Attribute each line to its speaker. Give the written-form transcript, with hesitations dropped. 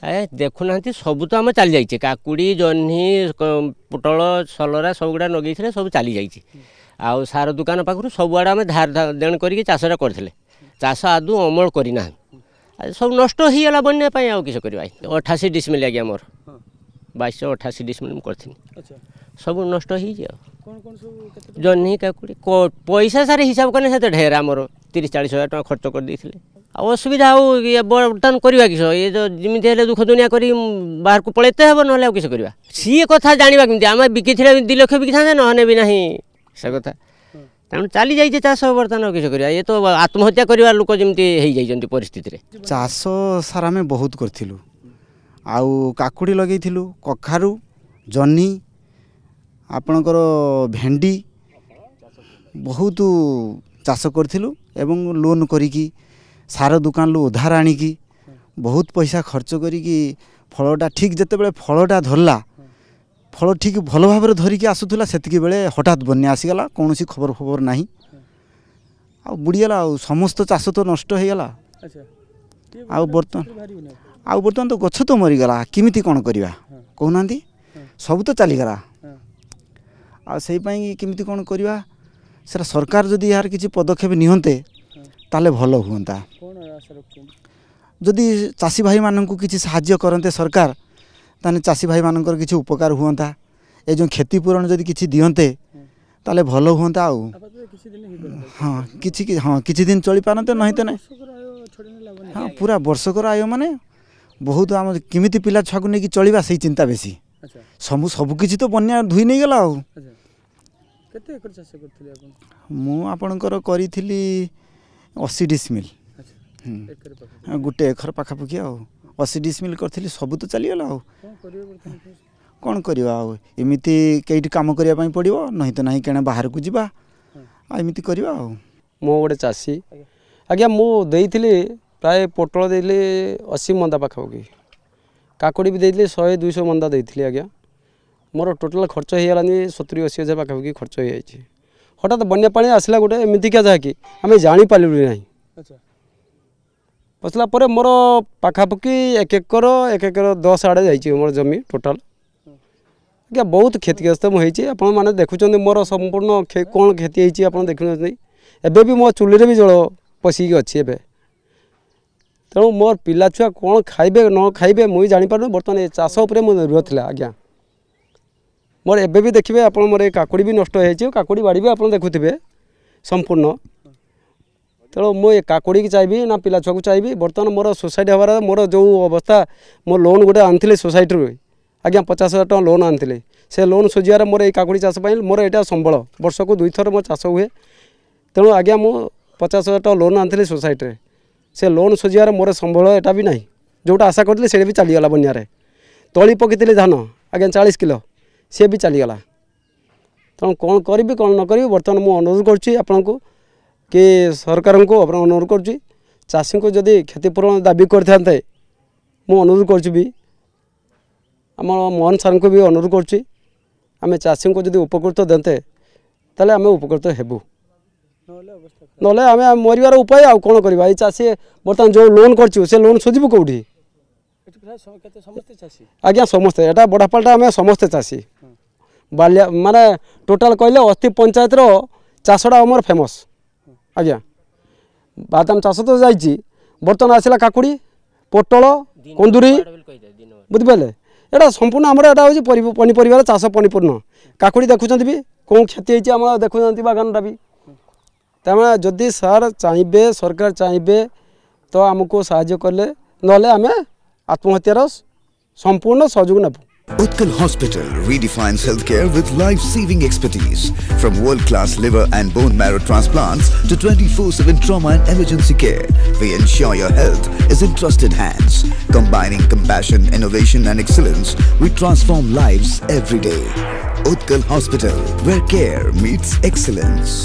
Speaker 1: देखुना सब तो आम चली जाइए काकुड़ी जह्नी पोटल सलरा सब गुड़ा लगे सब चली जाइए आउ सार दुकान पाखु सब आड़े आम धार देण करके चाषटा करते चाष आदू अमल करना सब नष्ट हो गला बन्या आउ किस करवा 88 डिसमिल आज्ञा मोर 2288 डिसमिल करथि सब नष्ट हो जह्नी काकुड़ी पैसा सारे हिसाब करने से ढेर आमर 30-40 हज़ार टका खर्च कर देते असुविधा बर्तमान करवा किस ये जो जमी दुख दुनिया कर बाहर को पलैते हे ना किस करवा सी कथा जानवा कमी आम बिकी 2 लाख बिकी था नहने भी ना से कथा तेणु चली जाइए चाष बर्तमान किस करवा ये तो आत्महत्या करवा लोक जमी परिस्थिति
Speaker 2: चाष सार आम बहुत करूँ आउ काकुड़ी लगे कखारू जह्नी आपणकर भेंडी बहुत चाष करूँ एवं लोन करिकी सार दुकान उधार आनिकी बहुत पैसा खर्च करिकी फलटा ठीक जिते फलटा धरला फल ठीक भल भाव धरिकी आसूला से बेले हठात बन्या आसीगला कौन खबर खबर ना आ बुड़ीगला समस्त चाष तो नष्ट हो गला बर्तमान तो गछ तो मरीगला किमिति कौन करवा कहना सब तो चलीगला आमिति कौन करवा सर सरकार जदि यार किसी पदक्षेप निहंते ताले भल हुंता जदि चाषी भाई मानक किसी साहाय्य करते सरकार ताने चाषी भाई मानकर किसी उपकार हुंता ए जो क्षतिपूरण जदि किसी दियंते ताले भल हुंता हाँ किसी दिन चली पारते नहीं तो नहीं हाँ पूरा वर्षकर आय माने बहुत आम किमिति पिला छुआ को लेकिन चलवा से चिंता बेसी सबकि तो बन्या धुई नहीं गला मुझे करी 80 डिसमिल गोटे एकर पाखापाखि 80 डिसमिल करी सब तो चलीगला कौन करवा एमती कई काम करने पड़ो नहीं तो नहीं क्या बाहर को जावा एमती करवा
Speaker 3: मो गोटे चाषी आज्ञा मुझे प्राय पोटल देली 80 मंदा पाखापाखि काकुड़ी भी देती 100-200 मंदा देती आज्ञा मोर टोटाल खर्च हो गलानी 70-80 हज़ार पाखापाखि खर्च हो जाए हठात बन्या पानी आसला गोटे एमतिका जहाँकि आम जापारू ना बसला मोर पाखापाखि 1 एकर 10 आड़े जाइए मोर जमी टोटाल आज्ञा बहुत क्षतिग्रस्त मुझे आपण मैंने देखुं मोर संपूर्ण कौन क्षति होती आप देखुं एबे भी मो चुली भी जल पशिक अच्छी तेणु मोर पिला छुआ कौन खाइबे न खाइबे मुझे जापार बर्तमान चाष उपर मो निर्भर था आज्ञा मोर एबे भी देखिए आप मोर काकुड़ी भी नष्ट हो काकुड़ी बाड़ी भी आप देखुवे संपूर्ण तेणु मुझे काकुड़ी की चाहिए ना पिला छुआ को चाहिए बर्तमान मोर सोसाइटी हबार मोर जो अवस्था मो लोन गोटे आनी सोसाइटी आज्ञा 50,000 टका लोन आनी से लोन सुझार मोर ये काकुड़ी चाष मोर यहाँ संबल वर्ष को 2 थर मो चाष हुए तेणु आज्ञा मु 50,000 टका लोन आनी सोसाइटी से लोन सुझार मोर संबल एटा भी ना जोटा आशा करते से भी चलीगला बन्यारे तली पकईली धान आज्ञा 40 किलो सी भी चलीगला तेणु कौन करी कौन न करी बर्तमान मुझे अनुरोध करुँची आपण को कि सरकार को अनुरोध करुँची चाषी को जदि क्षतिपूरण दाबी करते मु अनुरोध करुँची भी आम मोहन सार को भी अनुरोध करुँची आम चाषी को जदि उपकृत देते ताले आम उपकृत हेबू ना आम मरवार उपाय आ कौन करवा ये चाषी बर्तमान जो लोन कर लोन सुझबू कौटी आज्ञा समस्ते एटा बड़ापालटा आम समस्ते चाषी बाल्या माने टोटाल कहले 80 पंचायत चाषटा आमर फेमस आज्ञा बादाम चाष तो जाइए बर्तमान आसला काकुड़ी पोटल कंदूरी बुझिपारे एटा संपूर्ण आमर एटा हूँ पनीपरिवार चाष परिपूर्ण काकुड़ी देखुं भी कौन क्षति होती आम देखुं बागानटा भी तमें जदि सार चाहिए सरकार चाहिए तो आमको साहाय्य कले ना आम आत्महत्यार संपूर्ण सहयोग नेबू
Speaker 4: Utkal Hospital redefines healthcare with life-saving expertise. From world-class liver and bone marrow transplants to 24/7 trauma and emergency care, we ensure your health is in trusted hands. Combining compassion, innovation and excellence, we transform lives every day. Utkal Hospital, where care meets excellence.